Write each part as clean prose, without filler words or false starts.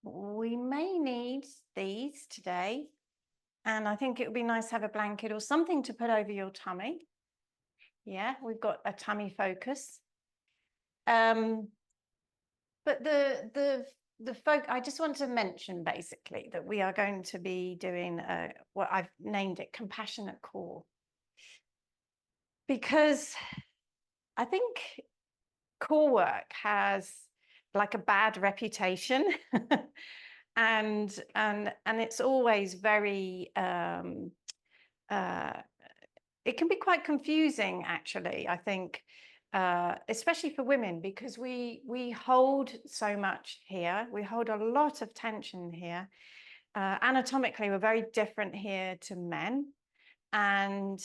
we may need these today. And I think it would be nice to have a blanket or something to put over your tummy. Yeah, we've got a tummy focus. But I just want to mention basically that we are going to be doing what I've named it compassionate core. Because I think core work has like a bad reputation. and it's always very it can be quite confusing, actually, I think, especially for women, because we hold so much here. We hold a lot of tension here. Anatomically, we're very different here to men. And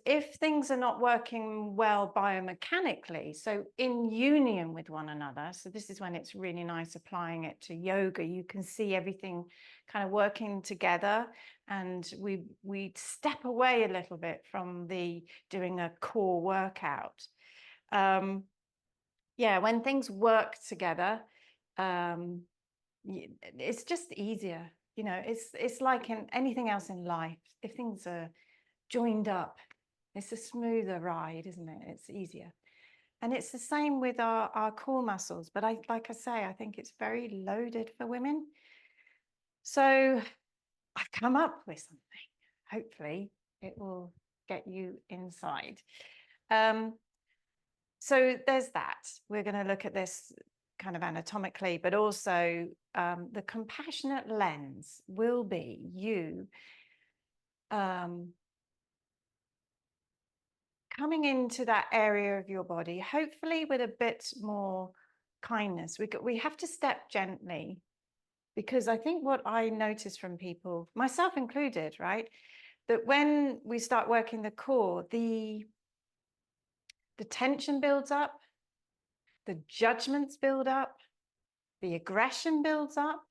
if things are not working well biomechanically, so in union with one another, so this is when it's really nice applying it to yoga. You can see everything kind of working together, and we step away a little bit from doing a core workout. Yeah, when things work together, it's just easier. You know, it's like in anything else in life. If things are joined up, it's a smoother ride, isn't it? It's easier. And it's the same with our core muscles. But like I say, I think it's very loaded for women. So I've come up with something. Hopefully it will get you inside. So there's that. We're going to look at this kind of anatomically, but also the compassionate lens will be you coming into that area of your body, hopefully with a bit more kindness. We have to step gently, because I think what I notice from people, myself included, right, that when we start working the core, the tension builds up, the judgments build up, the aggression builds up.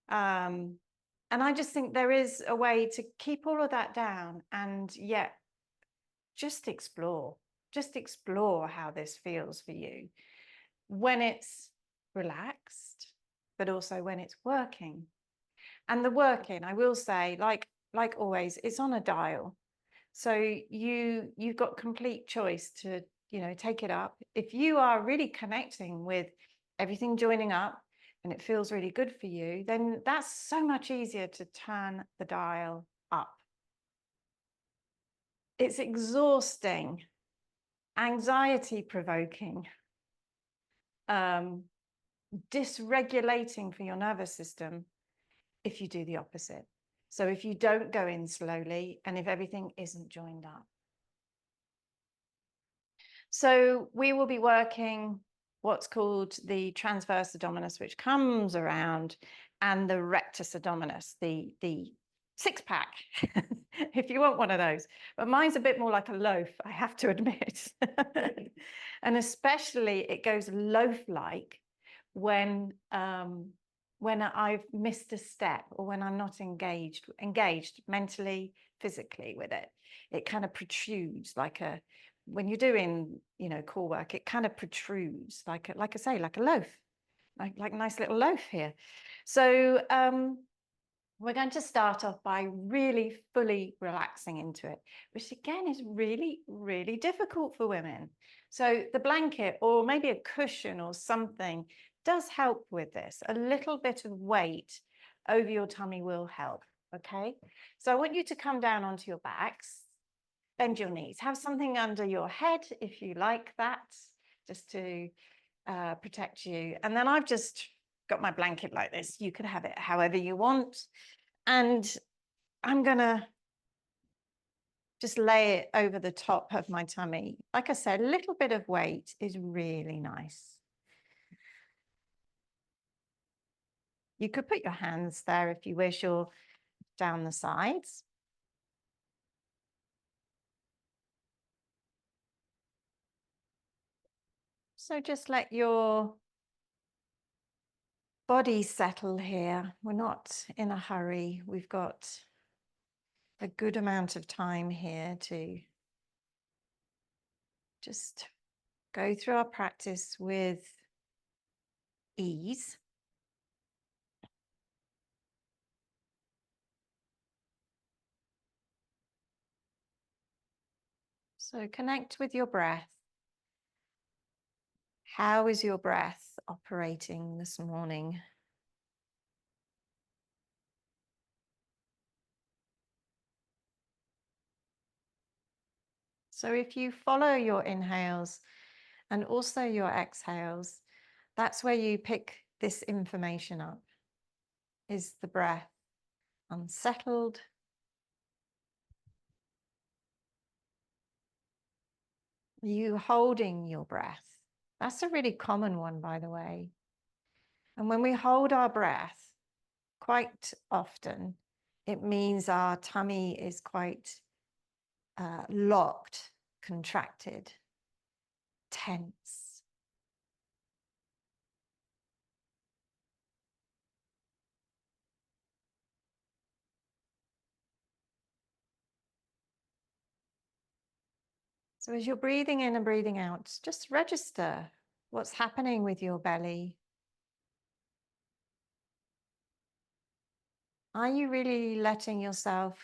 And I just think there is a way to keep all of that down and yet just explore how this feels for you when it's relaxed, but also when it's working. And the working, I will say, like always, it's on a dial. So you've got complete choice to, take it up. If you are really connecting with everything joining up and it feels really good for you, then that's so much easier to turn the dial up. It's exhausting, anxiety provoking, dysregulating for your nervous system if you do the opposite. So if you don't go in slowly and if everything isn't joined up. So we will be working what's called the transverse abdominis, which comes around, and the rectus abdominis, the six-pack, if you want one of those. But mine's a bit more like a loaf, I have to admit. And especially it goes loaf-like when I've missed a step, or when I'm not engaged mentally, physically with it. It kind of protrudes when you're doing, core work, it kind of protrudes like I say, like a loaf, like a nice little loaf here. So we're going to start off by really fully relaxing into it, which again is really, really difficult for women. So the blanket or maybe a cushion or something does help with this. A little bit of weight over your tummy will help, okay? So I want you to come down onto your backs, bend your knees, have something under your head if you like that, just to protect you. And then I've just got my blanket like this. You can have it however you want. And I'm gonna just lay it over the top of my tummy. Like I said, a little bit of weight is really nice. You could put your hands there if you wish, or down the sides. So just let your body settle here. We're not in a hurry. We've got a good amount of time here to just go through our practice with ease. So connect with your breath. How is your breath operating this morning? So if you follow your inhales and also your exhales, that's where you pick this information up. Is the breath unsettled? Are you holding your breath? That's a really common one, by the way. And when we hold our breath, quite often, it means our tummy is quite locked, contracted, tense. So as you're breathing in and breathing out, just register what's happening with your belly. Are you really letting yourself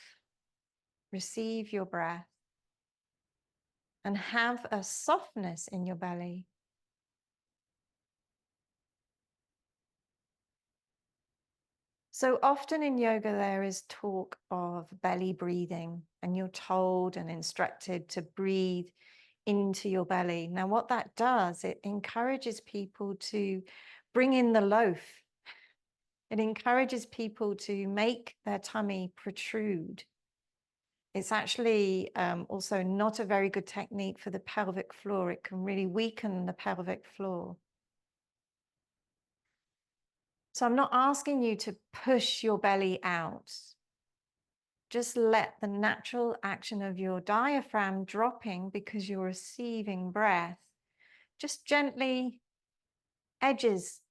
receive your breath and have a softness in your belly? So often in yoga, there is talk of belly breathing, and you're told and instructed to breathe into your belly. Now, what that does, it encourages people to bring in the loaf. It encourages people to make their tummy protrude. It's actually also not a very good technique for the pelvic floor. It can really weaken the pelvic floor. So I'm not asking you to push your belly out. Just let the natural action of your diaphragm dropping because you're receiving breath just gently edges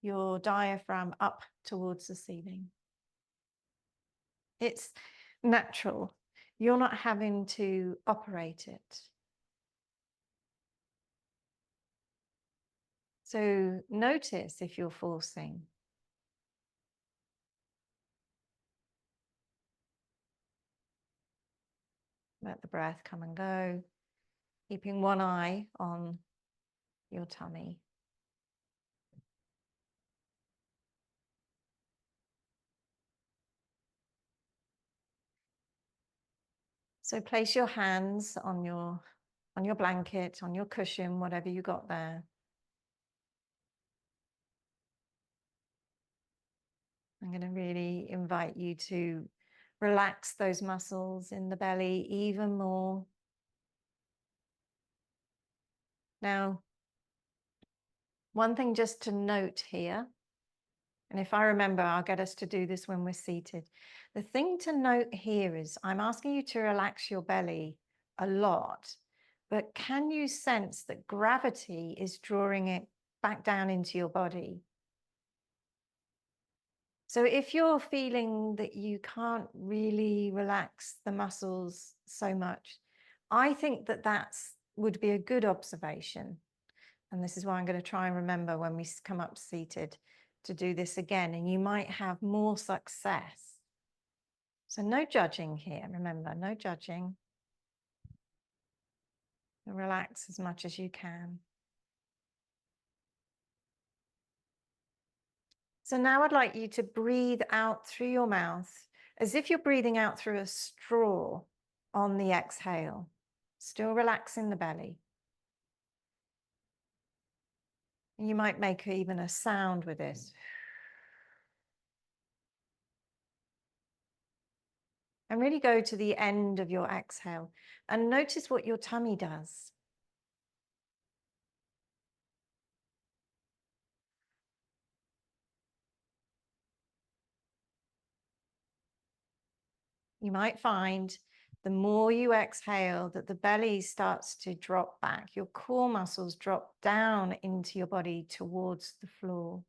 your diaphragm up towards the ceiling. It's natural. You're not having to operate it. So notice if you're forcing. Let the breath come and go, keeping one eye on your tummy. So place your hands on your blanket, on your cushion, whatever you got there. I'm going to really invite you to relax those muscles in the belly even more. Now, one thing just to note here, and if I remember, I'll get us to do this when we're seated. The thing to note here is I'm asking you to relax your belly a lot, but can you sense that gravity is drawing it back down into your body? So if you're feeling that you can't really relax the muscles so much, I think that would be a good observation. And this is why I'm going to try and remember when we come up seated to do this again, and you might have more success. So no judging here, remember, no judging. Relax as much as you can. So now I'd like you to breathe out through your mouth as if you're breathing out through a straw on the exhale, still relaxing the belly. You might make even a sound with this. And really go to the end of your exhale and notice what your tummy does. You might find the more you exhale that the belly starts to drop back. Your core muscles drop down into your body towards the floor.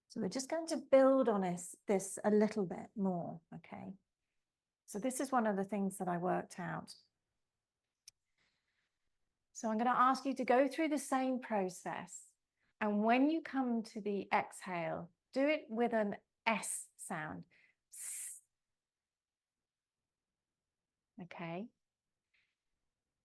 So we're just going to build on this a little bit more, okay? So this is one of the things that I worked out. So I'm going to ask you to go through the same process. And when you come to the exhale, do it with an S sound. Okay.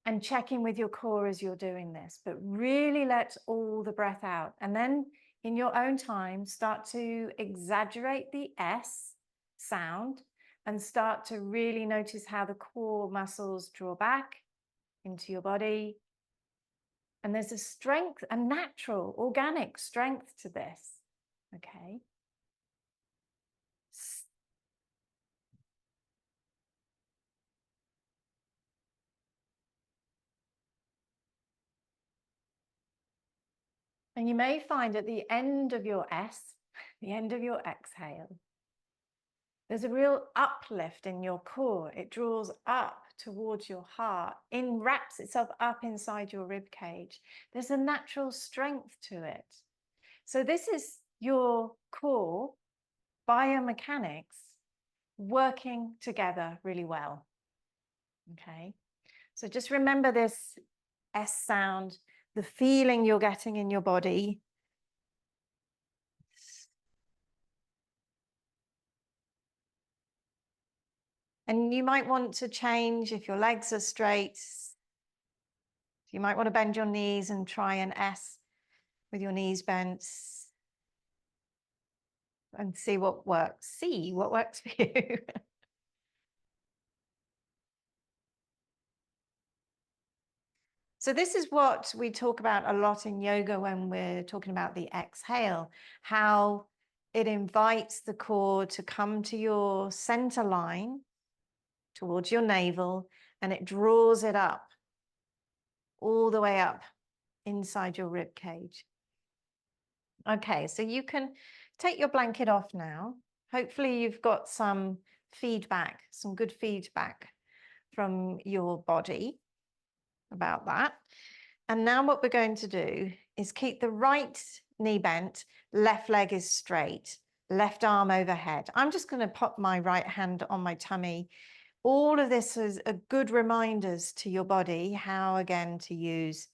And check in with your core as you're doing this, but really let all the breath out. And then in your own time, start to exaggerate the S sound and start to really notice how the core muscles draw back into your body. And there's a strength, a natural, organic strength to this. Okay. And you may find at the end of your S, the end of your exhale, there's a real uplift in your core. It draws up towards your heart, wraps itself up inside your rib cage. There's a natural strength to it. So this is your core biomechanics working together really well. Okay. So just remember this S sound, the feeling you're getting in your body. And you might want to change if your legs are straight. You might want to bend your knees and try an S with your knees bent and see what works. See what works for you. So this is what we talk about a lot in yoga when we're talking about the exhale, how it invites the core to come to your center line towards your navel, and it draws it up all the way up inside your rib cage. Okay, so you can take your blanket off now. Hopefully you've got some feedback, some good feedback from your body about that. And now what we're going to do is keep the right knee bent, left leg is straight, left arm overhead. I'm just going to pop my right hand on my tummy. All of this is a good reminders to your body how, again, to use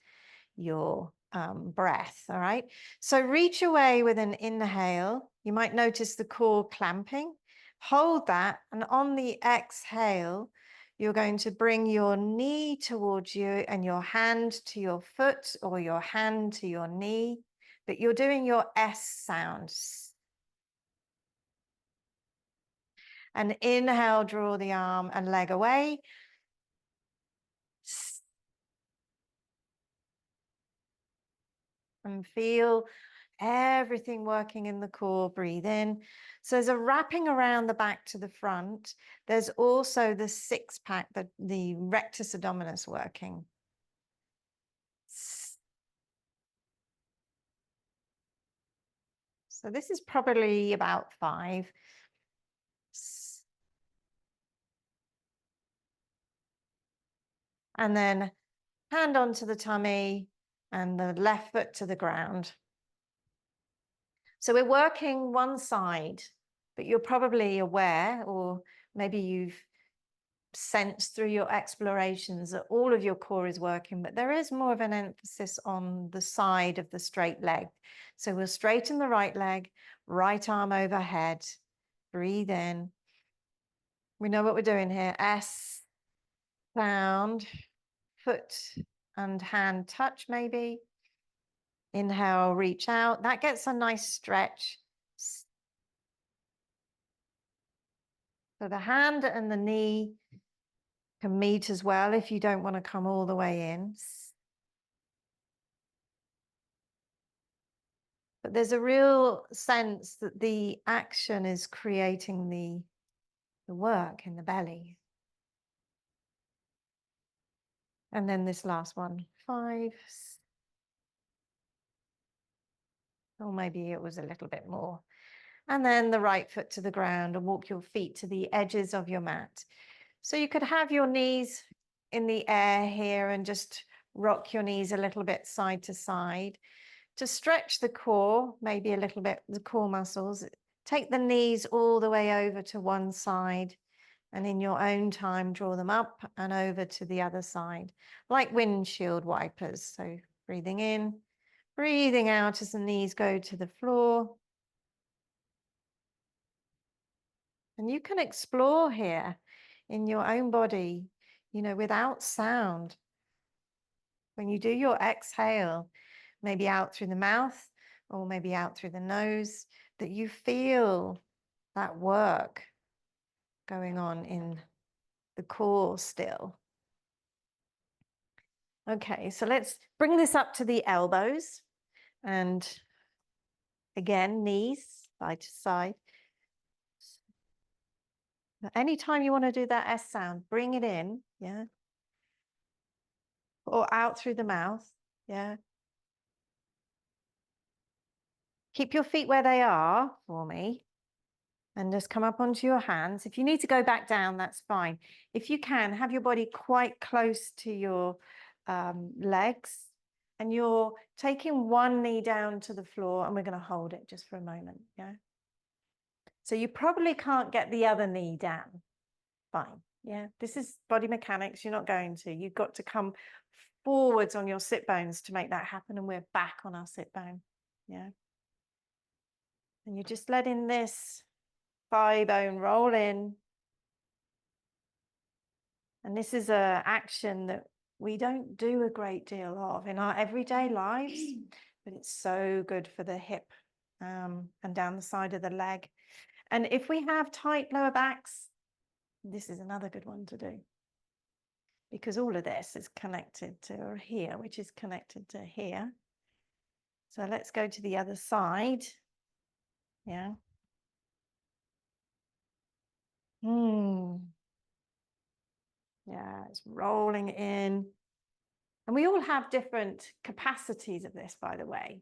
your breath. All right. So reach away with an inhale. You might notice the core clamping. Hold that. And on the exhale, you're going to bring your knee towards you and your hand to your foot or your hand to your knee. But you're doing your S sounds. And inhale, draw the arm and leg away. And feel everything working in the core. Breathe in. So there's a wrapping around the back to the front. There's also the six pack, the rectus abdominis working. So this is probably about 5. And then hand onto the tummy and the left foot to the ground. So we're working one side, but you're probably aware, or maybe you've sensed through your explorations that all of your core is working, but there is more of an emphasis on the side of the straight leg. So we'll straighten the right leg, right arm overhead, breathe in. We know what we're doing here. S sound, foot and hand touch maybe. Inhale, reach out. That gets a nice stretch. So the hand and the knee can meet as well if you don't want to come all the way in. But there's a real sense that the action is creating the work in the belly. And then this last one, 5. Or maybe it was a little bit more. And then the right foot to the ground and walk your feet to the edges of your mat. So you could have your knees in the air here and just rock your knees a little bit side to side to stretch the core, maybe a little bit, the core muscles. Take the knees all the way over to one side And in your own time, draw them up and over to the other side, like windshield wipers. So breathing in, breathing out as the knees go to the floor. And you can explore here in your own body, you know, without sound. When you do your exhale, maybe out through the mouth or maybe out through the nose, that you feel that work going on in the core still. Okay, so let's bring this up to the elbows and again, knees side to side. Anytime you want to do that S sound, bring it in, yeah, or out through the mouth, yeah. Keep your feet where they are for me and just come up onto your hands. If you need to go back down, that's fine. If you can, have your body quite close to your legs and you're taking one knee down to the floor and we're going to hold it just for a moment, yeah? So you probably can't get the other knee down. Fine, yeah? This is body mechanics, you're not going to. You've got to come forwards on your sit bones to make that happen and we're back on our sit bone, yeah? And you're just letting this thigh bone roll in. And this is an action that we don't do a great deal of in our everyday lives, but it's so good for the hip and down the side of the leg. And if we have tight lower backs, this is another good one to do. Because all of this is connected to here, which is connected to here. So let's go to the other side. Yeah. Yeah, it's rolling in. And we all have different capacities of this, by the way.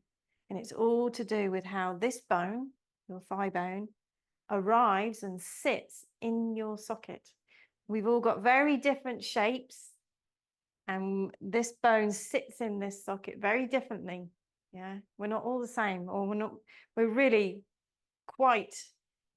And it's all to do with how this bone, your thigh bone, arrives and sits in your socket. We've all got very different shapes. And this bone sits in this socket very differently. Yeah, we're not all the same, or we're really quite,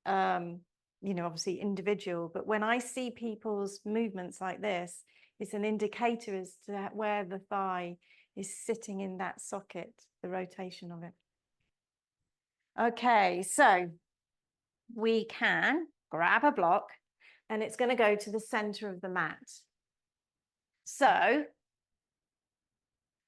you know, obviously individual. But when I see people's movements like this, it's an indicator as to where the thigh is sitting in that socket, the rotation of it. Okay, so we can grab a block and it's going to go to the center of the mat. So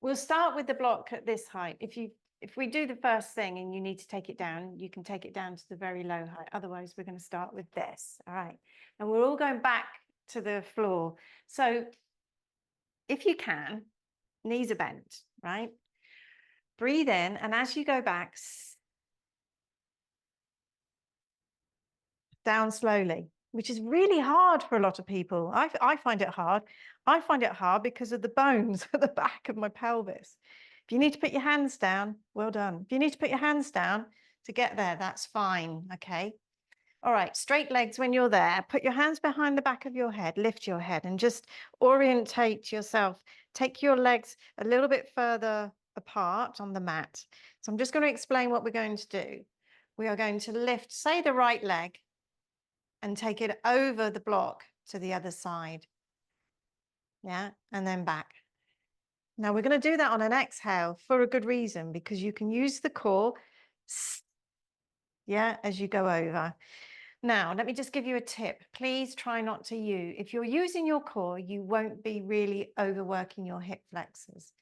we'll start with the block at this height. If we do the first thing and you need to take it down, you can take it down to the very low height. Otherwise, we're going to start with this. All right. And we're all going back to the floor. So if you can, knees are bent, right? Breathe in. And as you go back, down slowly, which is really hard for a lot of people. I find it hard. I find it hard because of the bones at the back of my pelvis. If you need to put your hands down, well done. If you need to put your hands down to get there, that's fine, okay? All right, straight legs when you're there. Put your hands behind the back of your head, lift your head and just orientate yourself. Take your legs a little bit further apart on the mat. So I'm just going to explain what we're going to do. We are going to lift, say, the right leg and take it over the block to the other side. Yeah, and then back. Now we're going to do that on an exhale for a good reason, because you can use the core, yeah, as you go over. Now, let me just give you a tip. Please try not to use, if you're using your core, you won't be really overworking your hip flexors.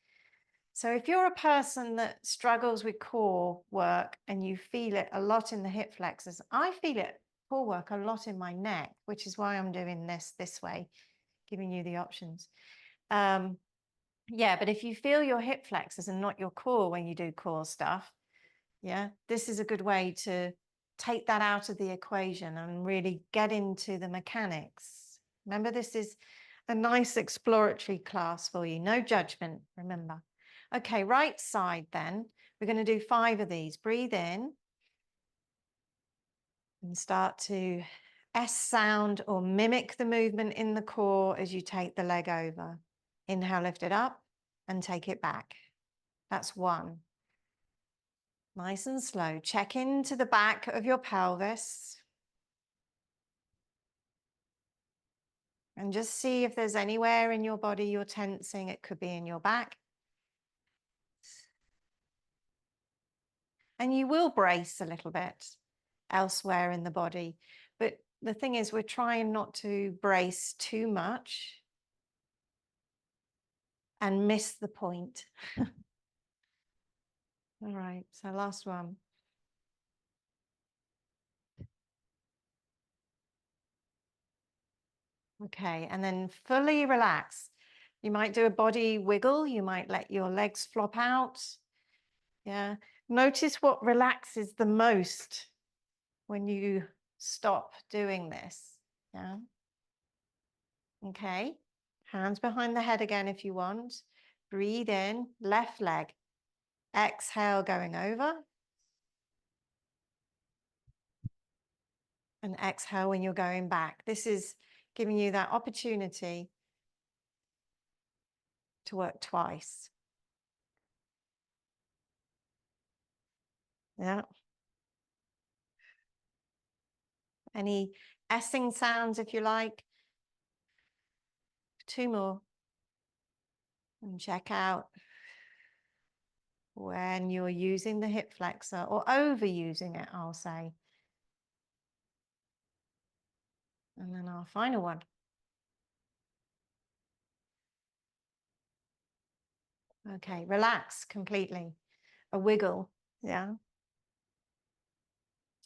So if you're a person that struggles with core work and you feel it a lot in the hip flexors, I feel it core work a lot in my neck, which is why I'm doing this way, giving you the options. Yeah, but if you feel your hip flexors and not your core when you do core stuff, yeah, this is a good way to take that out of the equation and really get into the mechanics. Remember, this is a nice exploratory class for you. No judgment, remember. Okay, right side then. We're going to do 5 of these. Breathe in and start to S sound or mimic the movement in the core as you take the leg over. Inhale, lift it up and take it back. That's 1. Nice and slow. Check into the back of your pelvis. And just see if there's anywhere in your body you're tensing. It could be in your back. And you will brace a little bit elsewhere in the body. But the thing is, we're trying not to brace too much and miss the point. All right, so last one. Okay, and then fully relax. You might do a body wiggle. You might let your legs flop out. Yeah. Notice what relaxes the most when you stop doing this. Yeah. Okay. Hands behind the head again if you want. Breathe in, left leg. Exhale, going over. And exhale when you're going back. This is giving you that opportunity to work twice. Yeah. Any essing sounds if you like. 2 more. And check out when you're using the hip flexor or overusing it, I'll say. And then our final one. Okay, relax completely. A wiggle, yeah.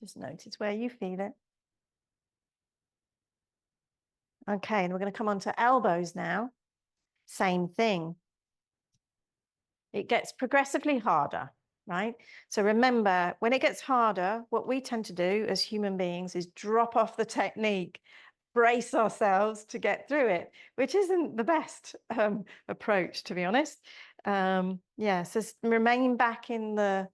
Just notice where you feel it. Okay, and we're going to come on to elbows now. Same thing. It gets progressively harder, right? So remember, when it gets harder, what we tend to do as human beings is drop off the technique, brace ourselves to get through it, which isn't the best approach, to be honest. Yeah, so remain back in the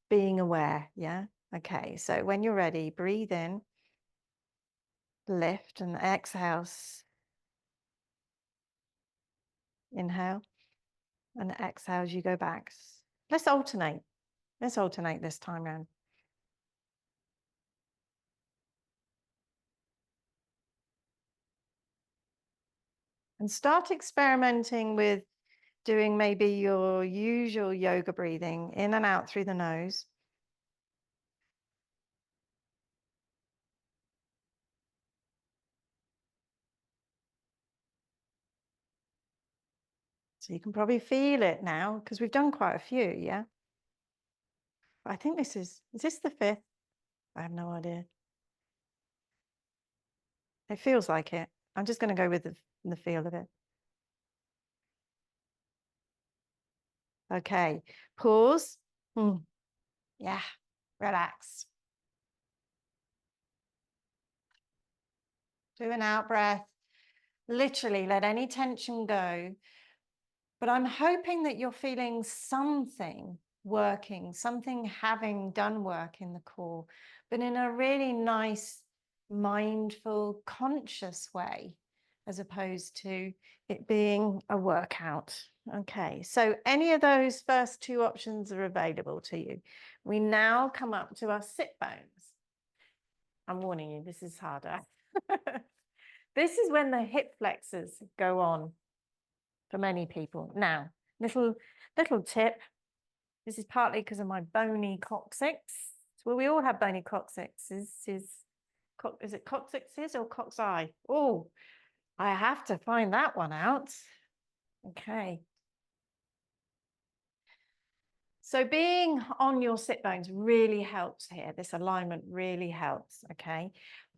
being aware, yeah? Okay, so when you're ready, breathe in, lift and exhale. Inhale and exhale as you go back. Let's alternate. Let's alternate this time round. And start experimenting with doing maybe your usual yoga breathing in and out through the nose. So you can probably feel it now because we've done quite a few, yeah? I think this is this the 5th? I have no idea. It feels like it. I'm just going to go with the feel of it. Okay, pause. Yeah, relax. Do an out breath. Literally let any tension go. But I'm hoping that you're feeling something working, something having done work in the core, but in a really nice, mindful, conscious way, as opposed to it being a workout. Okay, so any of those first 2 options are available to you. We now come up to our sit bones. I'm warning you, this is harder. This is when the hip flexors go on for many people. Now, little tip. This is partly because of my bony coccyx. Well, we all have bony coccyxes. Is it coccyxes or cocci? Oh, I have to find that one out. Okay. So being on your sit bones really helps here. This alignment really helps, okay?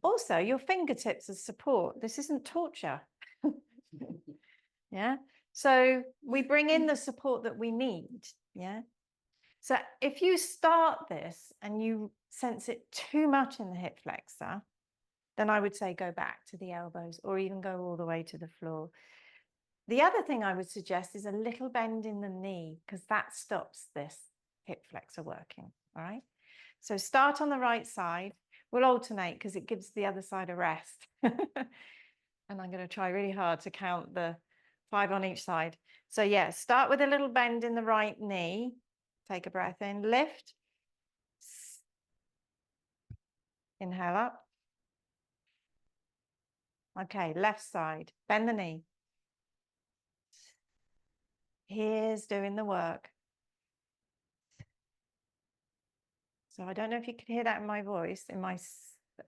Also, your fingertips as support. This isn't torture. Yeah. So we bring in the support that we need. Yeah. So if you start this and you sense it too much in the hip flexor, then I would say go back to the elbows or even go all the way to the floor. The other thing I would suggest is a little bend in the knee because that stops this hip flexor working. All right. So start on the right side. We'll alternate because it gives the other side a rest. And I'm going to try really hard to count the 5 on each side. So yeah, start with a little bend in the right knee. Take a breath in, lift. Inhale up. Okay, left side, bend the knee. Here's doing the work. So I don't know if you could hear that in my voice, in my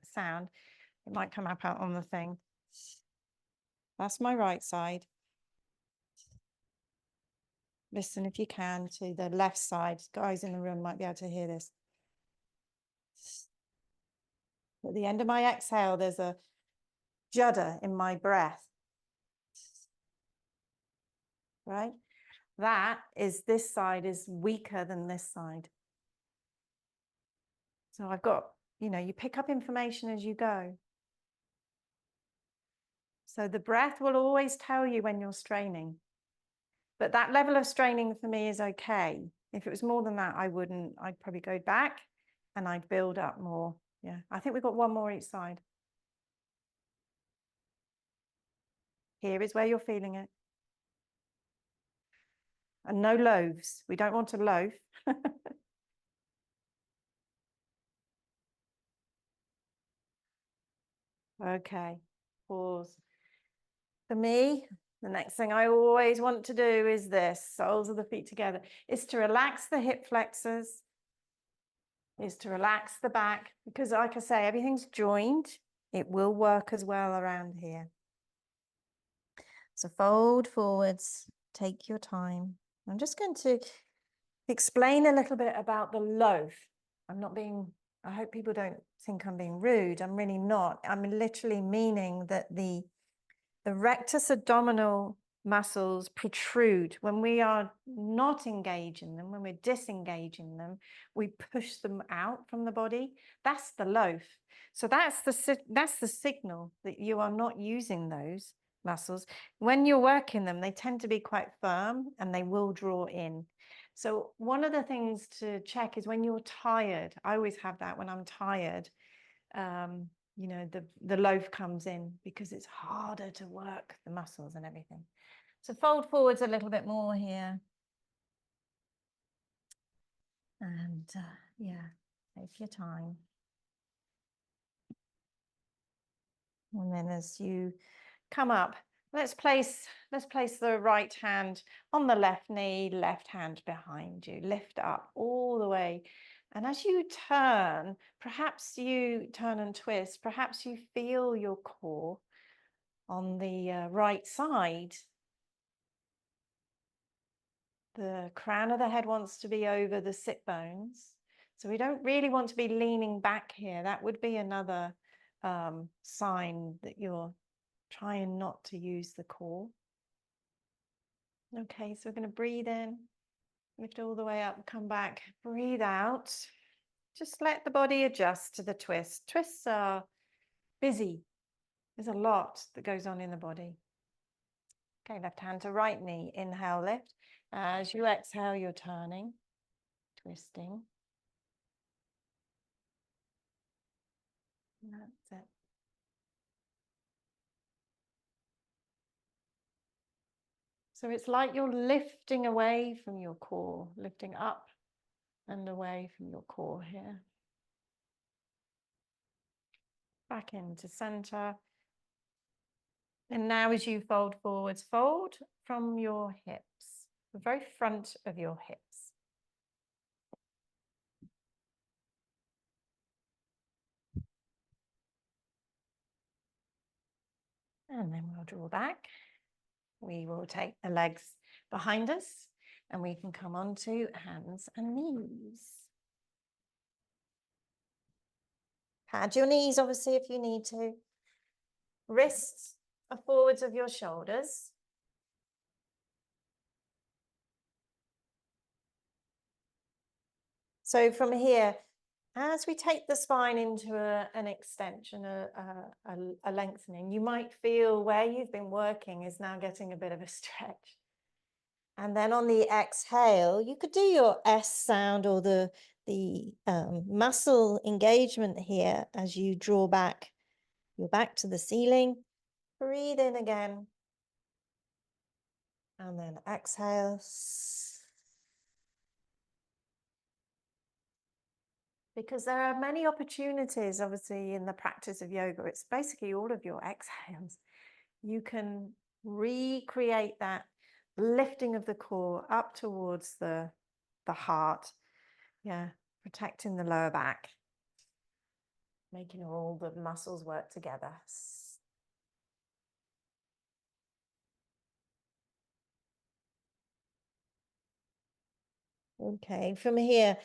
sound. It might come up out on the thing. That's my right side. Listen if you can to the left side. Guys in the room might be able to hear this. At the end of my exhale, there's a judder in my breath. Right? That is, this side is weaker than this side. So I've got, you pick up information as you go. So the breath will always tell you when you're straining. But that level of straining for me is okay. If it was more than that, I'd probably go back and I'd build up more. Yeah, I think we've got one more each side. Here is where you're feeling it. And no loaves. We don't want to loaf. Okay, pause. For me, the next thing I always want to do is this, soles of the feet together, is to relax the hip flexors, is to relax the back, because like I say, everything's joined. It will work as well around here. So fold forwards, take your time. I'm just going to explain a little bit about the loaf. I hope people don't think I'm being rude. I'm really not. I'm literally meaning that the rectus abdominal muscles protrude. When we are not engaging them, when we're disengaging them, we push them out from the body. That's the loaf. So that's the signal that you are not using those muscles. When you're working them, they tend to be quite firm and they will draw in. So one of the things to check is when you're tired. I always have that when I'm tired. The loaf comes in because it's harder to work the muscles and everything. So fold forwards a little bit more here. And yeah, take your time. And then as you come up, let's place the right hand on the left knee, left hand behind you. Lift up all the way. And as you turn, perhaps you turn and twist, perhaps you feel your core on the right side. The crown of the head wants to be over the sit bones. So we don't really want to be leaning back here. That would be another sign that you're trying not to use the core. Okay, so we're going to breathe in, lift all the way up, come back, breathe out. Just let the body adjust to the twist. Twists are busy. There's a lot that goes on in the body. Okay, left hand to right knee, inhale, lift. As you exhale, you're turning, twisting. That's it. So it's like you're lifting away from your core, lifting up and away from your core here. Back into center. And now as you fold forwards, fold from your hips, the very front of your hips. And then we'll draw back. We will take the legs behind us and we can come onto hands and knees. Pad your knees, obviously, if you need to. Wrists are forwards of your shoulders. So from here, as we take the spine into an extension, a lengthening, you might feel where you've been working is now getting a bit of a stretch. And then on the exhale, you could do your S sound or the muscle engagement here as you draw back your back to the ceiling. Breathe in again. And then exhale. because there are many opportunities, obviously, in the practice of yoga. It's basically all of your exhales. You can recreate that lifting of the core up towards the heart. Yeah, protecting the lower back, making all the muscles work together. Okay, from here,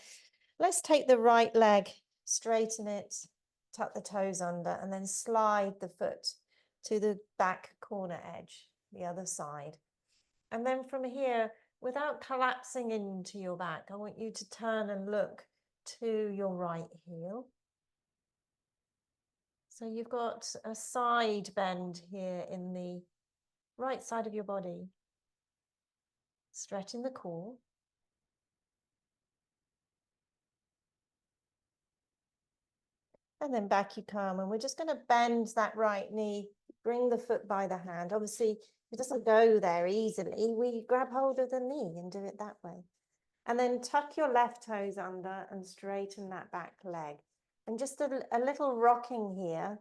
let's take the right leg, straighten it, tuck the toes under, and then slide the foot to the back corner edge, the other side. And then from here, without collapsing into your back, I want you to turn and look to your right heel. So you've got a side bend here in the right side of your body, stretching the core. And then back you come, and we're just going to bend that right knee, bring the foot by the hand. Obviously, it doesn't go there easily. We grab hold of the knee and do it that way. And then tuck your left toes under and straighten that back leg. And just a little rocking here.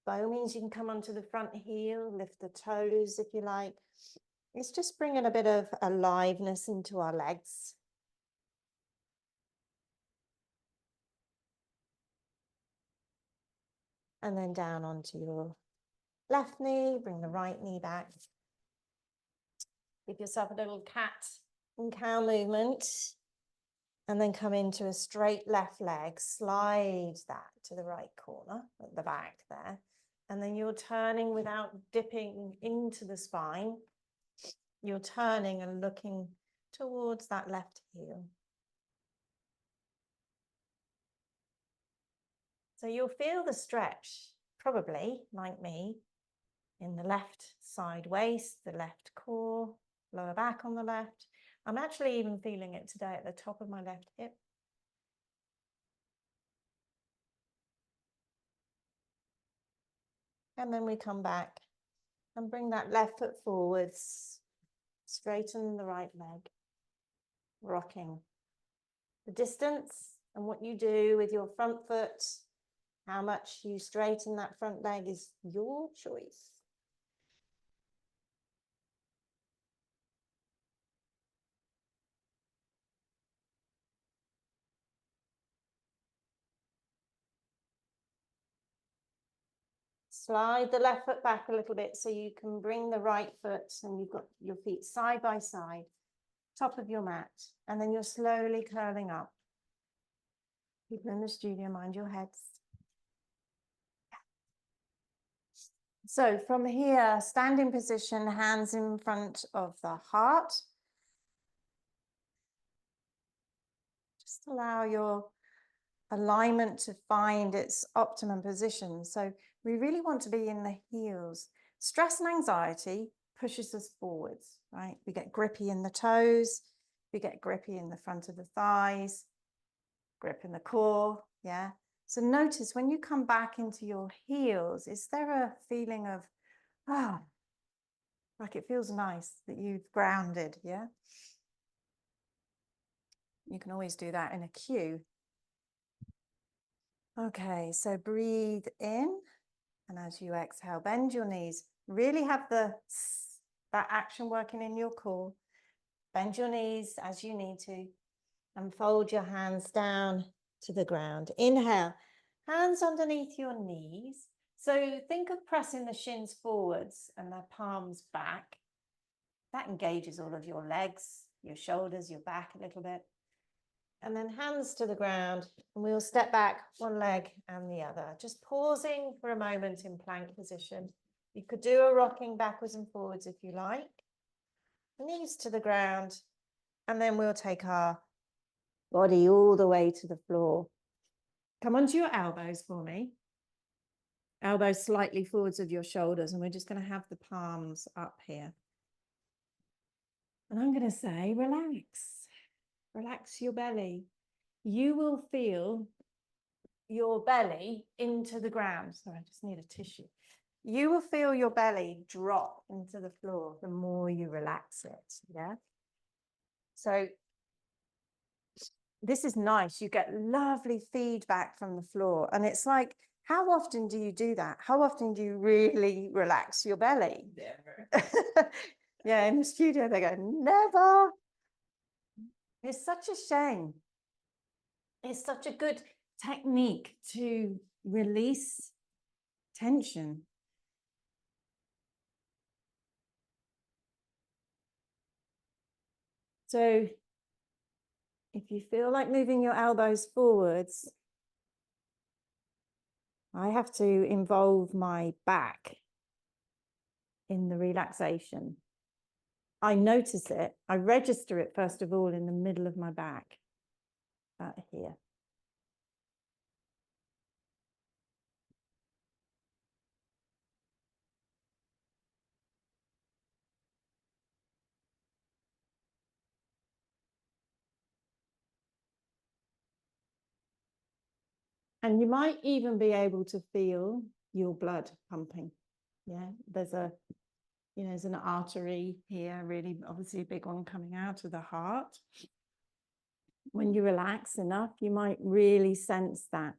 Bow means you can come onto the front heel, lift the toes if you like. It's just bringing a bit of aliveness into our legs. And then down onto your left knee, bring the right knee back. Give yourself a little cat and cow movement. And then come into a straight left leg, slide that to the right corner at the back there. And then you're turning without dipping into the spine. You're turning and looking towards that left heel. So you'll feel the stretch, probably like me, in the left side waist, the left core, lower back on the left. I'm actually even feeling it today at the top of my left hip. And then we come back and bring that left foot forwards, straighten the right leg, rocking. The distance and what you do with your front foot, how much you straighten that front leg is your choice. Slide the left foot back a little bit so you can bring the right foot, and you've got your feet side by side, top of your mat, and then you're slowly curling up. People in the studio, mind your heads. So from here, standing position, hands in front of the heart. Just allow your alignment to find its optimum position. So we really want to be in the heels. Stress and anxiety pushes us forwards, right? We get grippy in the toes, we get grippy in the front of the thighs, grip in the core, yeah? So notice when you come back into your heels, is there a feeling of, ah, like it feels nice that you've grounded, yeah? You can always do that in a cue. Okay, so breathe in, and as you exhale, bend your knees. Really have that action working in your core. Bend your knees as you need to, and fold your hands down to the ground. Inhale, hands underneath your knees. So think of pressing the shins forwards and the palms back. That engages all of your legs, your shoulders, your back a little bit. And then hands to the ground, and we'll step back one leg and the other, just pausing for a moment in plank position. You could do a rocking backwards and forwards if you like. Knees to the ground, and then we'll take our body all the way to the floor. Come onto your elbows for me. Elbows slightly forwards of your shoulders, and we're just going to have the palms up here. And I'm going to say, relax. Relax your belly. You will feel your belly into the ground. Sorry, I just need a tissue. You will feel your belly drop into the floor the more you relax it, yeah? So this is nice. You get lovely feedback from the floor. And it's like, how often do you do that? How often do you really relax your belly? Never. Yeah, in the studio, they go, never. It's such a shame. It's such a good technique to release tension. So if you feel like moving your elbows forwards, I have to involve my back in the relaxation. I notice it, I register it first of all in the middle of my back, about here. And you might even be able to feel your blood pumping. Yeah, there's there's an artery here, really obviously a big one coming out of the heart. When you relax enough, you might really sense that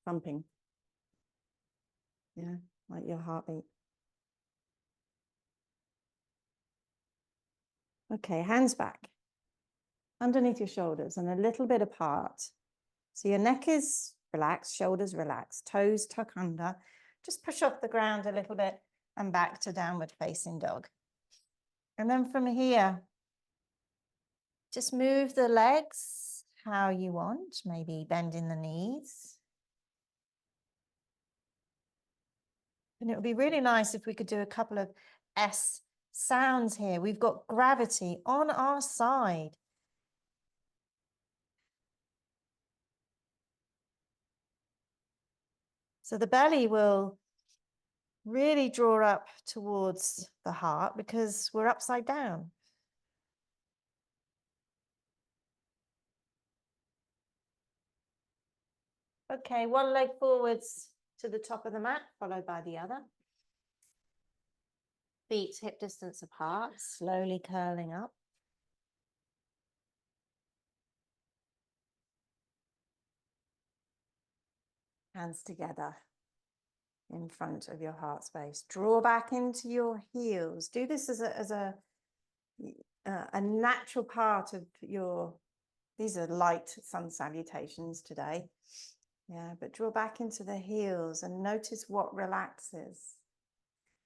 pumping. Yeah, like your heartbeat. Okay, hands back, underneath your shoulders and a little bit apart. So your neck is relaxed, shoulders relaxed, toes tuck under. Just push off the ground a little bit and back to downward facing dog. And then from here, just move the legs how you want, maybe bending the knees. And it would be really nice if we could do a couple of S sounds here. We've got gravity on our side. So the belly will really draw up towards the heart because we're upside down. Okay, one leg forwards to the top of the mat, followed by the other. Feet hip distance apart, slowly curling up. Hands together in front of your heart space. Draw back into your heels. Do this as a natural part of your, these are light sun salutations today. Yeah, but draw back into the heels and notice what relaxes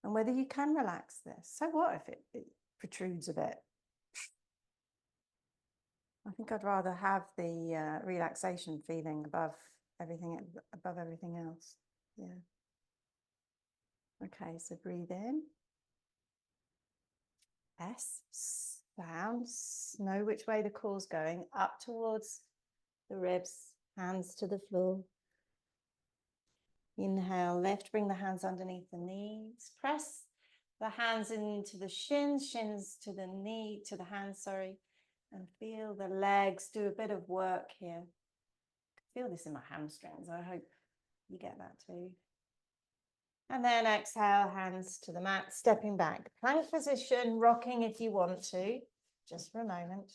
and whether you can relax this. So what if it protrudes a bit? I think I'd rather have the relaxation feeling above everything else. Yeah. Okay, so breathe in. S, sounds. Know which way the core's going. Up towards the ribs, hands to the floor. Inhale, lift, bring the hands underneath the knees. Press the hands into the shins, shins to the knee, to the hands, sorry. And feel the legs, do a bit of work here. Feel this in my hamstrings. I hope you get that too. And then exhale, hands to the mat, stepping back. Plank position, rocking if you want to, just for a moment.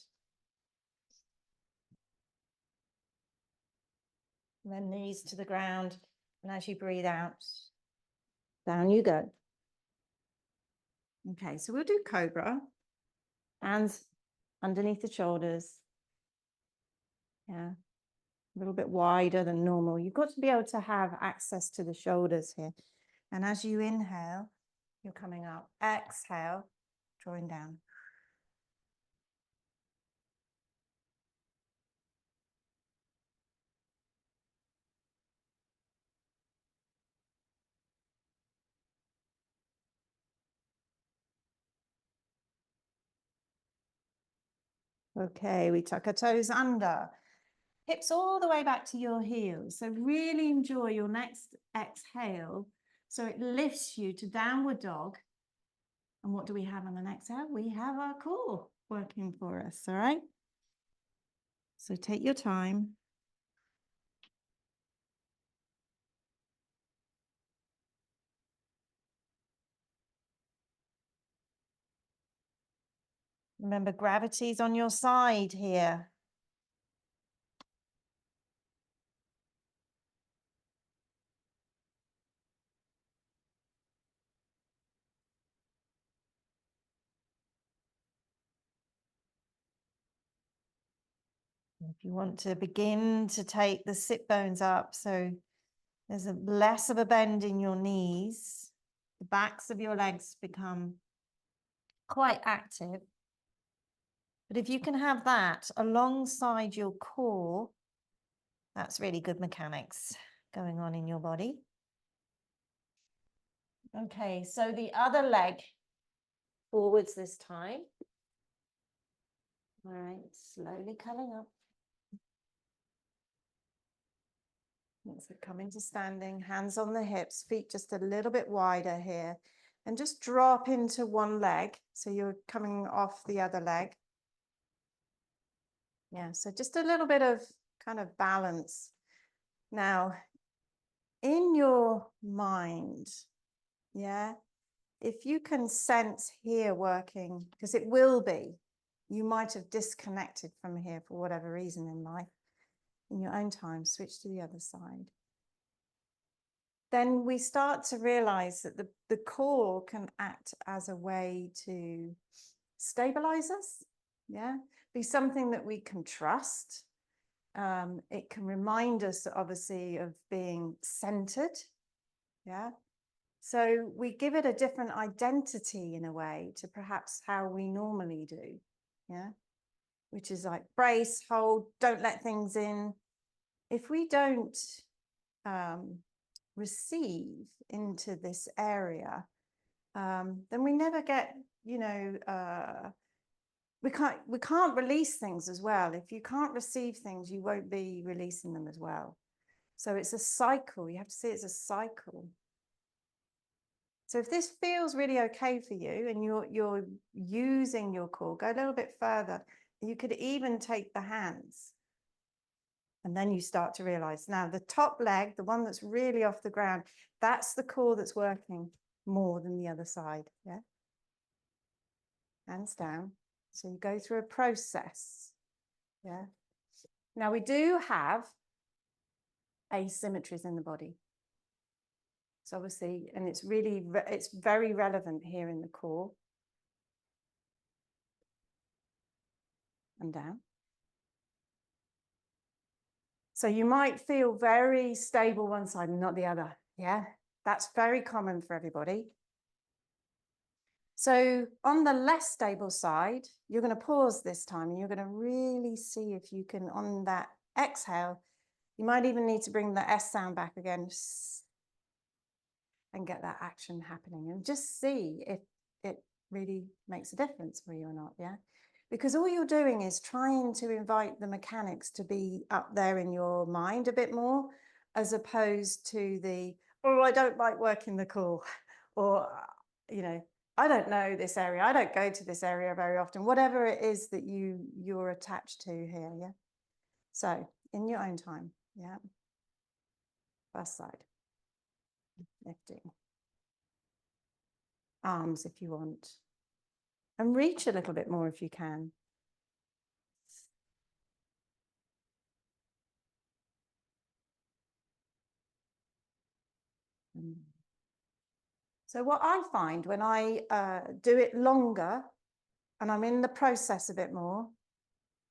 And then knees to the ground. And as you breathe out, down you go. Okay, so we'll do cobra. Hands underneath the shoulders. Yeah, a little bit wider than normal. You've got to be able to have access to the shoulders here. And as you inhale, you're coming up. Exhale, drawing down. Okay, we tuck our toes under. Hips all the way back to your heels. So really enjoy your next exhale. So it lifts you to downward dog. And what do we have on the next exhale? We have our core working for us, all right? So take your time. Remember, gravity's on your side here. If you want to begin to take the sit bones up, so there's less of a bend in your knees, the backs of your legs become quite active. But if you can have that alongside your core, that's really good mechanics going on in your body. Okay, so the other leg forwards this time. All right, slowly coming up. So coming to standing, hands on the hips, feet just a little bit wider here. And just drop into one leg. So you're coming off the other leg. Yeah, so just a little bit of kind of balance. Now, in your mind, yeah, if you can sense here working, because it will be, you might have disconnected from here for whatever reason in life. In your own time, switch to the other side. Then we start to realize that the core can act as a way to stabilize us, yeah, be something that we can trust. It can remind us, obviously, of being centered, yeah. So we give it a different identity in a way to perhaps how we normally do, yeah, which is like brace, hold, don't let things in. If we don't receive into this area, then we never get, you know, we can't release things as well. If you can't receive things, you won't be releasing them as well. So it's a cycle. You have to see it as a cycle. So if this feels really okay for you and you're using your core, go a little bit further. You could even take the hands. And then you start to realize now the top leg, the one that's really off the ground, that's the core that's working more than the other side. Yeah. Hands down. So you go through a process. Yeah. Now we do have asymmetries in the body. So obviously, and it's very relevant here in the core. And down. So you might feel very stable one side and not the other. Yeah, that's very common for everybody. So on the less stable side, you're going to pause this time and you're going to really see if you can, on that exhale, you might even need to bring the S sound back again and get that action happening and just see if it really makes a difference for you or not. Yeah. Because all you're doing is trying to invite the mechanics to be up there in your mind a bit more, as opposed to the, oh, I don't like working the core, or, you know, I don't know this area. I don't go to this area very often, whatever it is that you're attached to here. Yeah. So in your own time. Yeah. First side. Lifting. Arms if you want. And reach a little bit more if you can. So what I find when I do it longer and I'm in the process a bit more,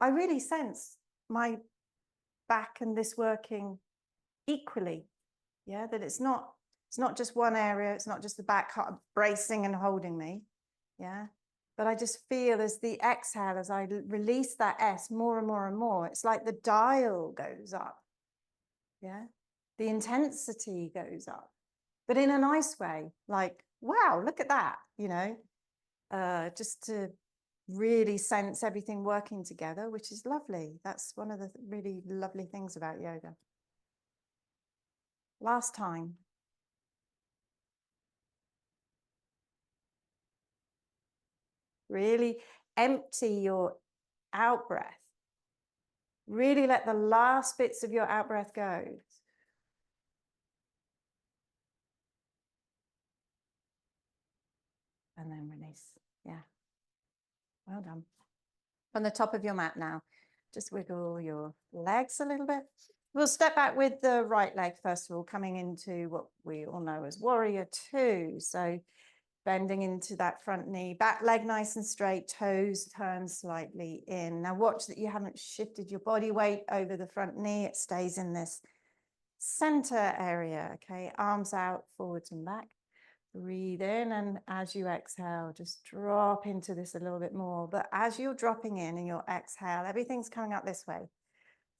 I really sense my back and this working equally. Yeah, that it's not just one area, it's not just the back bracing and holding me. Yeah. But I just feel as the exhale, as I release that S more and more and more, it's like the dial goes up. Yeah. The intensity goes up, but in a nice way, like, wow, look at that, you know, just to really sense everything working together, which is lovely. That's one of the really lovely things about yoga. Last time. Really empty your out breath. Really let the last bits of your out breath go. And then release. Yeah. Well done. On the top of your mat now, just wiggle your legs a little bit. We'll step back with the right leg, first of all, coming into what we all know as warrior two. So bending into that front knee, back leg nice and straight, toes turn slightly in. Now watch that you haven't shifted your body weight over the front knee. It stays in this center area, okay? Arms out, forwards and back. Breathe in, and as you exhale, just drop into this a little bit more. But as you're dropping in your exhale, everything's coming up this way,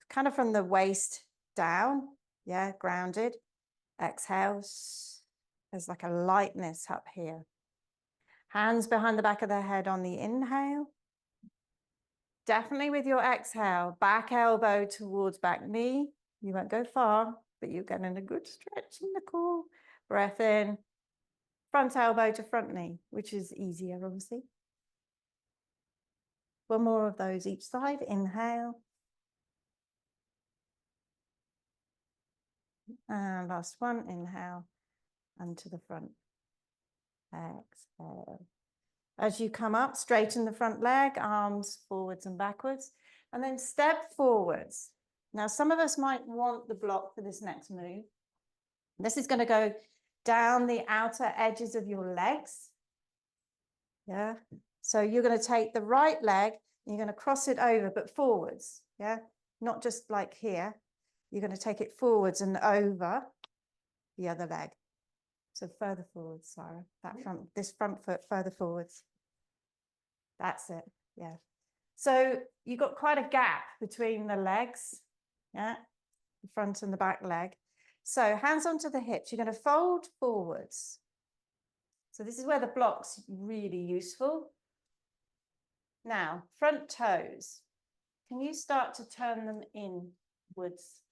kind of from the waist down, yeah, grounded. Exhale, there's like a lightness up here. Hands behind the back of the head on the inhale. Definitely with your exhale, back elbow towards back knee. You won't go far, but you're getting a good stretch in the core. Breath in, front elbow to front knee, which is easier, obviously. One more of those each side. Inhale. And last one, inhale, and to the front. Exhale. As you come up, straighten the front leg, arms forwards and backwards, and then step forwards. Now, some of us might want the block for this next move. This is going to go down the outer edges of your legs. Yeah. So you're going to take the right leg, and you're going to cross it over, but forwards. Yeah. Not just like here. You're going to take it forwards and over the other leg. So further forwards, Sarah. This front foot further forwards. That's it. Yeah. So you've got quite a gap between the legs. Yeah. The front and the back leg. So hands onto the hips. You're going to fold forwards. So this is where the block's really useful. Now, front toes. Can you start to turn them inwards?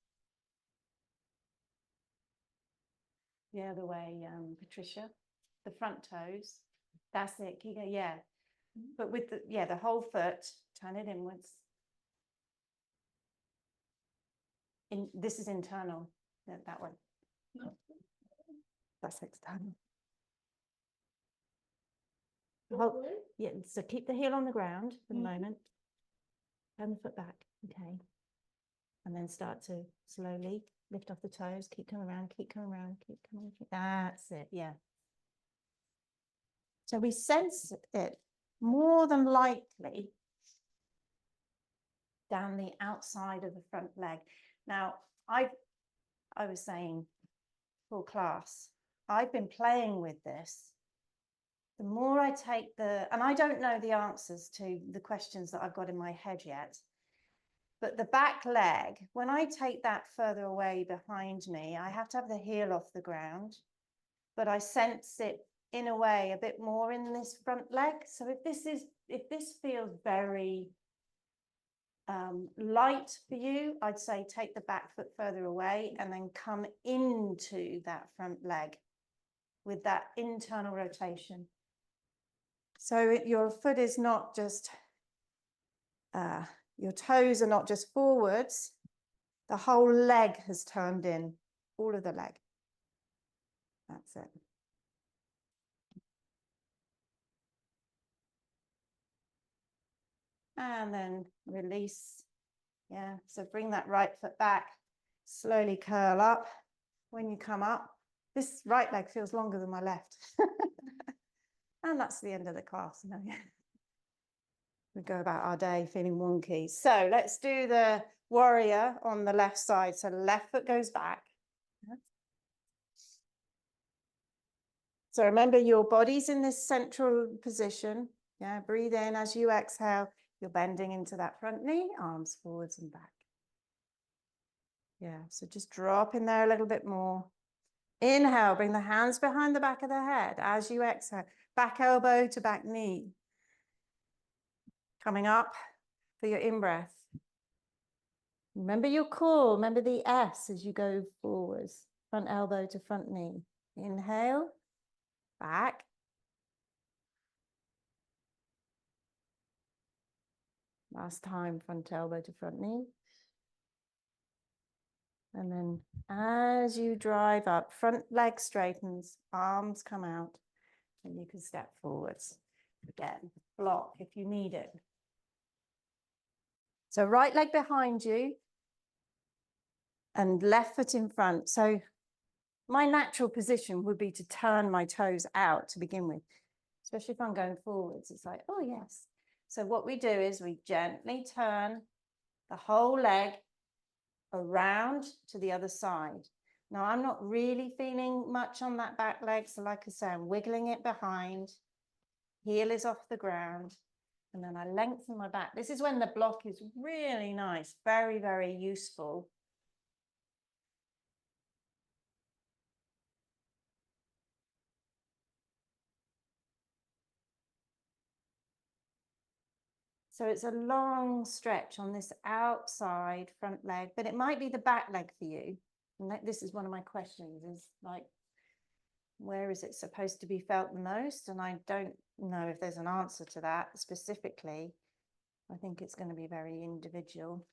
The other way, Patricia. The front toes. That's it. Keep going. Yeah. But with the whole foot, turn it inwards. This is internal. That one. That's external. Yeah, so keep the heel on the ground for the moment. Turn the foot back. Okay. And then start to slowly lift off the toes. Keep coming around, keep coming around, keep coming. That's it. Yeah. So we sense it more than likely down the outside of the front leg. Now, I was saying for class, I've been playing with this. The more I take and I don't know the answers to the questions that I've got in my head yet, but the back leg, when I take that further away behind me, I have to have the heel off the ground, but I sense it in a way a bit more in this front leg. So if this feels very light for you, I'd say take the back foot further away and then come into that front leg with that internal rotation. So your foot is not just, your toes are not just forwards, the whole leg has turned in, all of the leg. That's it. And then release. Yeah, so bring that right foot back, slowly curl up. When you come up, this right leg feels longer than my left. And that's the end of the class. No, yeah. We go about our day feeling wonky. So let's do the warrior on the left side. So left foot goes back. So remember your body's in this central position. Yeah, breathe in as you exhale. You're bending into that front knee, arms forwards and back. Yeah, so just drop in there a little bit more. Inhale, bring the hands behind the back of the head as you exhale. Back elbow to back knee. Coming up for your in-breath. Remember your core, remember the S as you go forwards. Front elbow to front knee. Inhale, back. Last time, front elbow to front knee. And then as you drive up, front leg straightens, arms come out, and you can step forwards. Again, block if you need it. So right leg behind you and left foot in front. So my natural position would be to turn my toes out to begin with, especially if I'm going forwards. It's like, oh yes. So what we do is we gently turn the whole leg around to the other side. Now I'm not really feeling much on that back leg. So like I say, I'm wiggling it behind, heel is off the ground, and then I lengthen my back. This is when the block is really nice, very, very useful. So it's a long stretch on this outside front leg, but it might be the back leg for you. And this is one of my questions, is like, where is it supposed to be felt the most? And I don't know if there's an answer to that specifically. I think it's going to be very individual.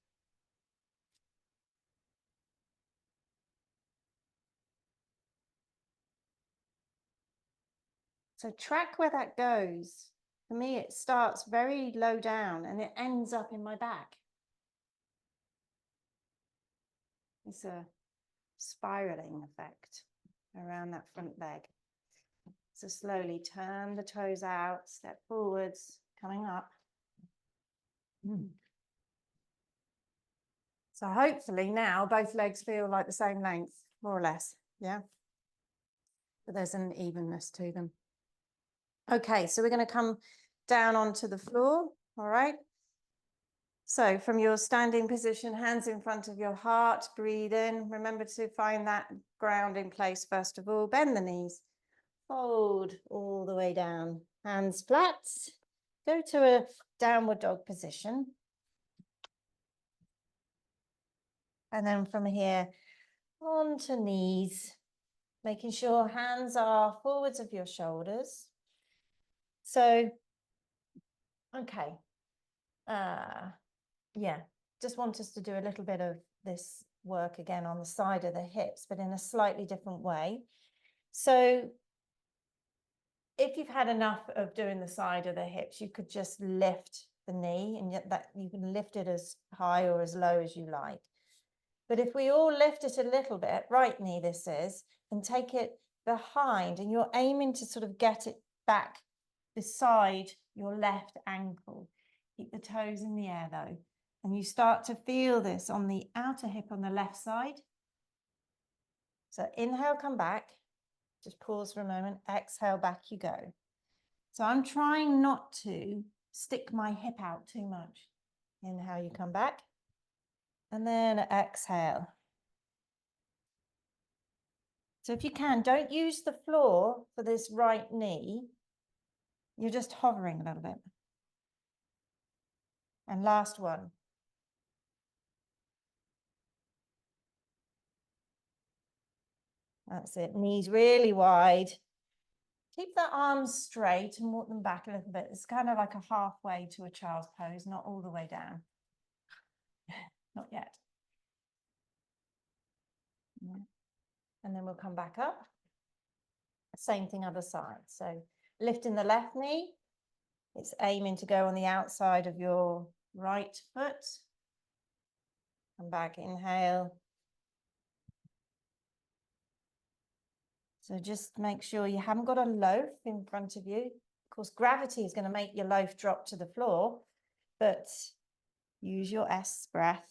So track where that goes. For me, it starts very low down and it ends up in my back. It's a spiraling effect around that front leg. So slowly turn the toes out, step forwards, coming up. So hopefully now both legs feel like the same length, more or less, yeah? But there's an evenness to them. Okay, so we're going to come down onto the floor, all right? So from your standing position, hands in front of your heart, breathe in. Remember to find that grounding place first of all. Bend the knees, fold all the way down. Hands flat. Go to a downward dog position. And then from here, onto knees, making sure hands are forwards of your shoulders. So, okay. Yeah, just want us to do a little bit of this work again on the side of the hips, but in a slightly different way. So if you've had enough of doing the side of the hips, you could just lift the knee, and yet that you can lift it as high or as low as you like. But if we all lift it a little bit, right knee this is, and take it behind, and you're aiming to sort of get it back beside your left ankle. Keep the toes in the air though. And you start to feel this on the outer hip on the left side. So inhale, come back. Just pause for a moment. Exhale, back you go. So I'm trying not to stick my hip out too much. Inhale, you come back. And then exhale. So if you can, don't use the floor for this right knee. You're just hovering a little bit. And last one. That's it. Knees really wide. Keep the arms straight and walk them back a little bit. It's kind of like a halfway to a child's pose, not all the way down. Not yet. Yeah. And then we'll come back up. Same thing other side. So lifting the left knee. It's aiming to go on the outside of your right foot. Come back, inhale. So just make sure you haven't got a loaf in front of you. Of course, gravity is going to make your loaf drop to the floor, but use your S breath.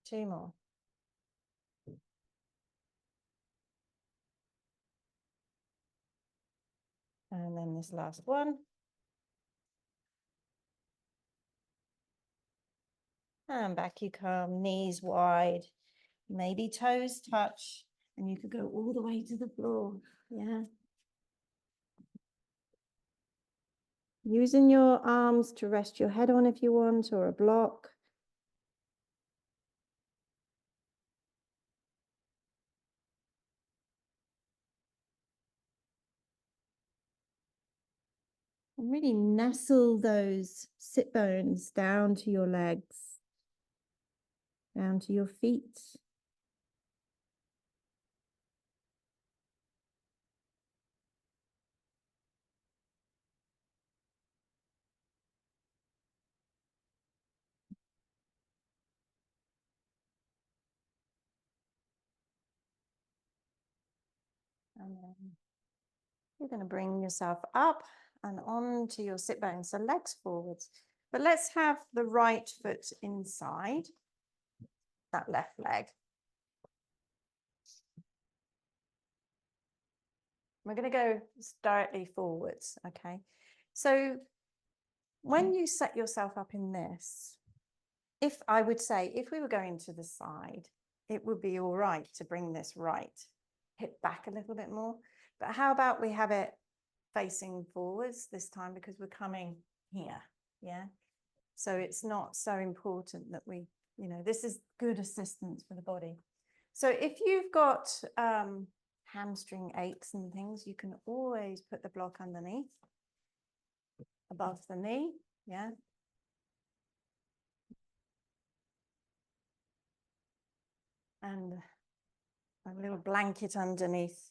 2 more. And then this last one. And back you come, knees wide, maybe toes touch, and you could go all the way to the floor. Yeah. Using your arms to rest your head on if you want, or a block. And really nestle those sit bones down to your legs, down to your feet. And then you're going to bring yourself up and on to your sit bones, so legs forwards. But let's have the right foot inside that left leg. We're going to go directly forwards, okay? So when you set yourself up in this, if I would say, if we were going to the side, it would be all right to bring this right hip back a little bit more. But how about we have it facing forwards this time, because we're coming here, yeah? So it's not so important that we, you know, this is good assistance for the body. So if you've got hamstring aches and things, you can always put the block underneath, above the knee, yeah? And a little blanket underneath,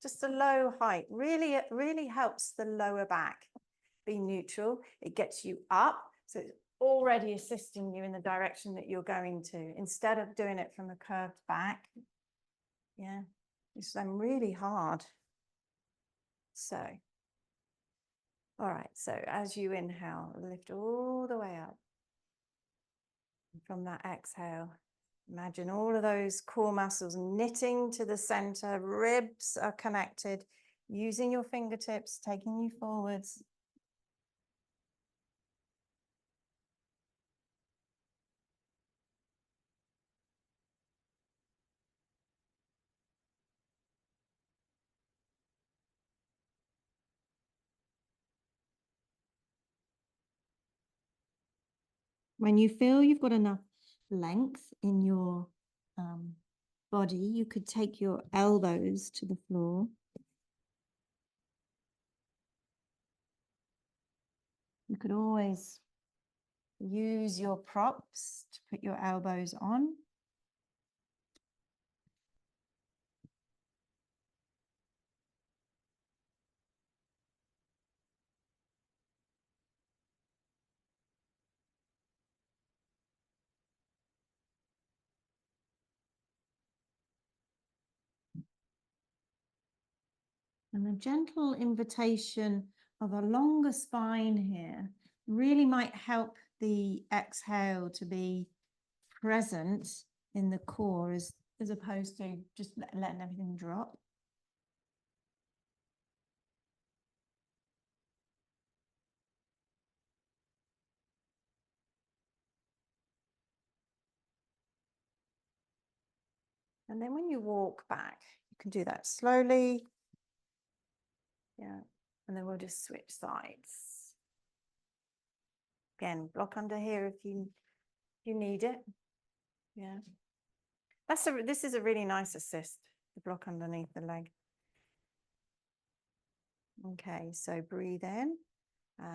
just a low height. Really, it really helps the lower back be neutral. It gets you up, so it's already assisting you in the direction that you're going to, instead of doing it from a curved back. Yeah, it's really hard. So, all right, so as you inhale, lift all the way up. From that exhale, imagine all of those core muscles knitting to the center, ribs are connected, using your fingertips, taking you forwards. When you feel you've got enough length in your body, you could take your elbows to the floor. You could always use your props to put your elbows on. And a gentle invitation of a longer spine here really might help the exhale to be present in the core as opposed to just letting everything drop. And then when you walk back, you can do that slowly. Yeah. And then we'll just switch sides. Again, block under here if you need it. Yeah. This is a really nice assist, the block underneath the leg. Okay, so breathe in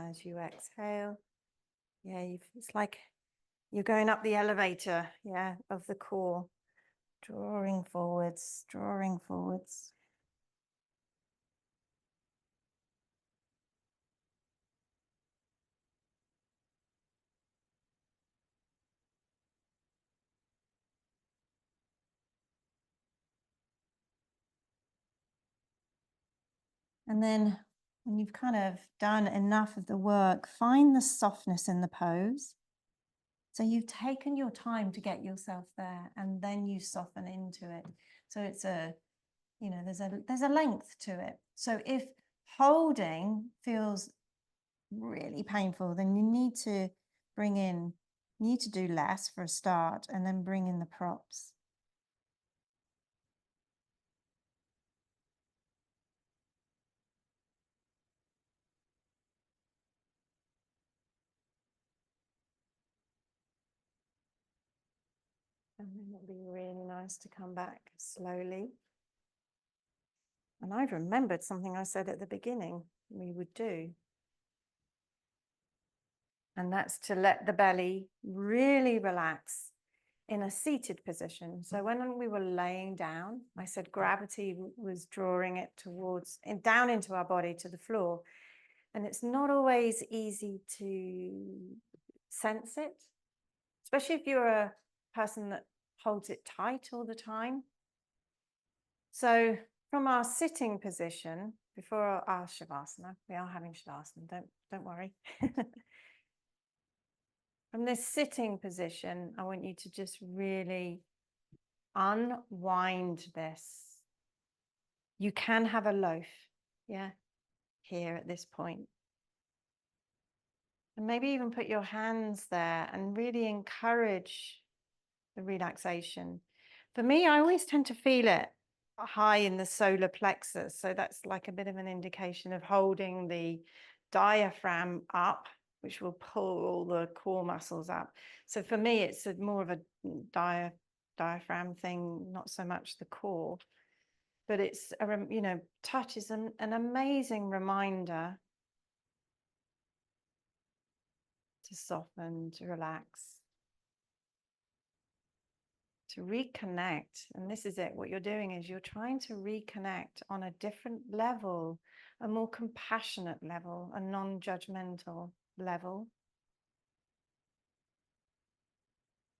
as you exhale. Yeah, it's like you're going up the elevator, yeah, of the core. Drawing forwards, drawing forwards. And then when you've kind of done enough of the work, find the softness in the pose. So you've taken your time to get yourself there, and then you soften into it. So it's you know, there's a length to it. So if holding feels really painful, then you need to do less for a start, and then bring in the props. And then it'll be really nice to come back slowly. And I've remembered something I said at the beginning we would do. And that's to let the belly really relax in a seated position. So when we were laying down, I said gravity was drawing it down into our body to the floor. And it's not always easy to sense it, especially if you're a person that holds it tight all the time. So from our sitting position, before our Shavasana, we are having Shavasana, don't worry. From this sitting position, I want you to just really unwind this. You can have a loaf, yeah, here at this point. And maybe even put your hands there and really encourage the relaxation. For me, I always tend to feel it high in the solar plexus. So that's like a bit of an indication of holding the diaphragm up, which will pull all the core muscles up. So for me, it's more of a diaphragm thing, not so much the core. But it's, touch is an amazing reminder to soften, to relax, to reconnect. And this is it. What you're doing is you're trying to reconnect on a different level, a more compassionate level, a non-judgmental level.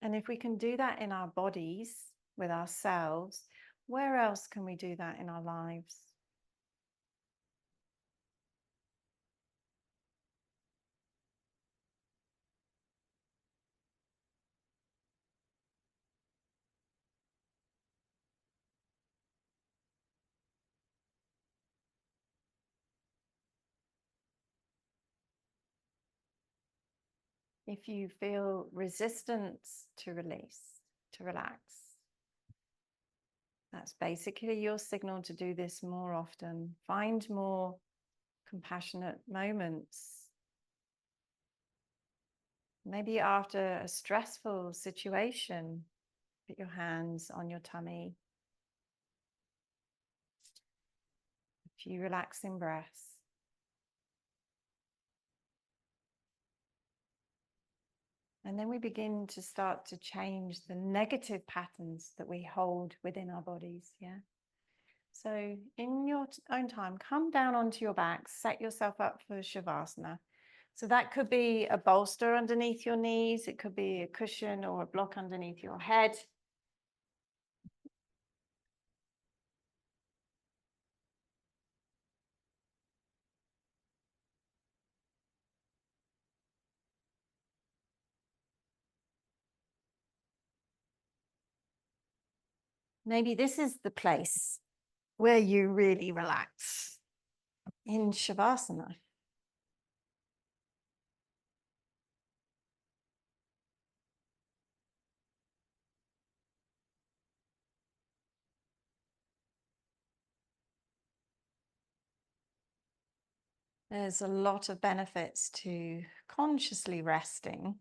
And if we can do that in our bodies, with ourselves, where else can we do that in our lives? If you feel resistance to release, to relax, that's basically your signal to do this more often. Find more compassionate moments. Maybe after a stressful situation, put your hands on your tummy. A few relaxing breaths. And then we begin to start to change the negative patterns that we hold within our bodies, yeah? So in your own time, come down onto your back, set yourself up for Shavasana. So that could be a bolster underneath your knees, it could be a cushion or a block underneath your head. Maybe this is the place where you really relax in Shavasana. There's a lot of benefits to consciously resting.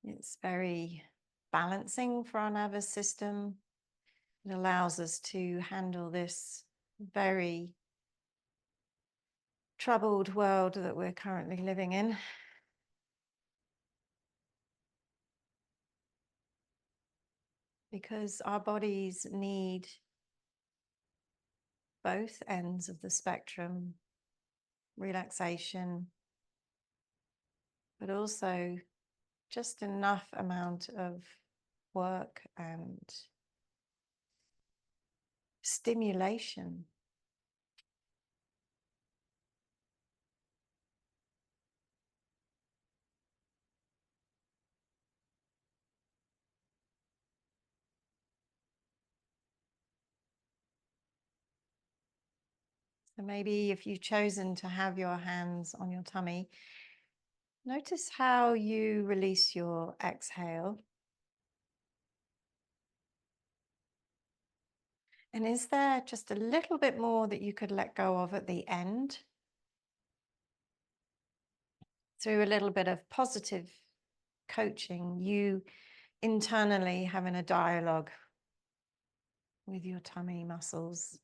It's very balancing for our nervous system. It allows us to handle this very troubled world that we're currently living in. Because our bodies need both ends of the spectrum, relaxation, but also just enough amount of work and stimulation. So maybe if you've chosen to have your hands on your tummy, notice how you release your exhale. And is there just a little bit more that you could let go of at the end? Through a little bit of positive coaching, you internally having a dialogue with your tummy muscles.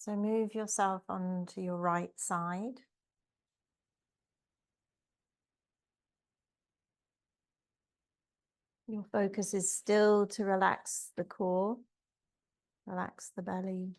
So move yourself onto your right side. Your focus is still to relax the core, relax the belly.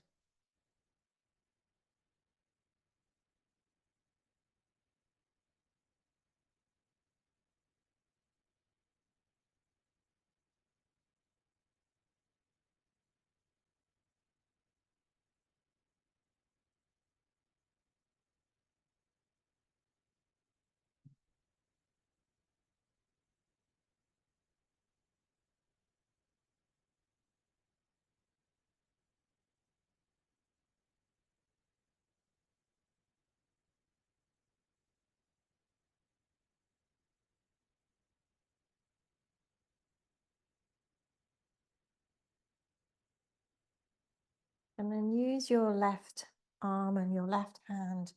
And then use your left arm and your left hand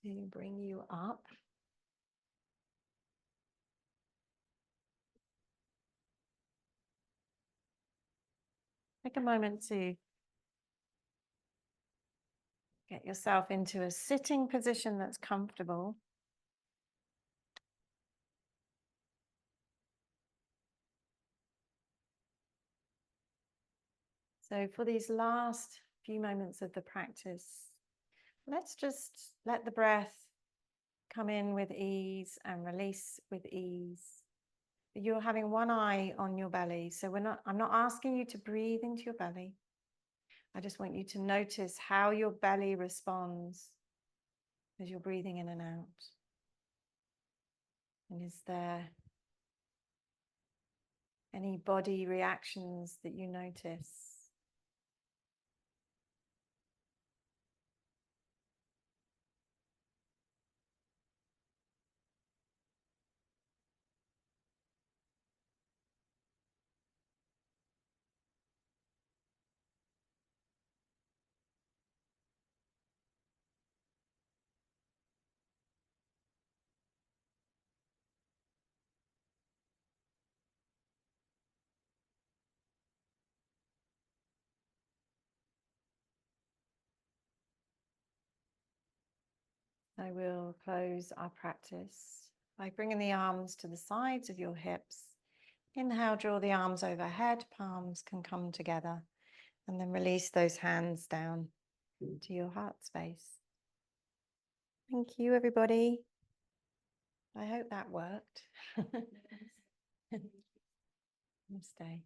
to bring you up. Take a moment to get yourself into a sitting position that's comfortable. So for these last few moments of the practice, let's just let the breath come in with ease and release with ease. You're having one eye on your belly, so I'm not asking you to breathe into your belly. I just want you to notice how your belly responds as you're breathing in and out. And is there any body reactions that you notice? I will close our practice by bringing the arms to the sides of your hips. Inhale, draw the arms overhead, palms can come together, and then release those hands down to your heart space. Thank you, everybody. I hope that worked. Namaste.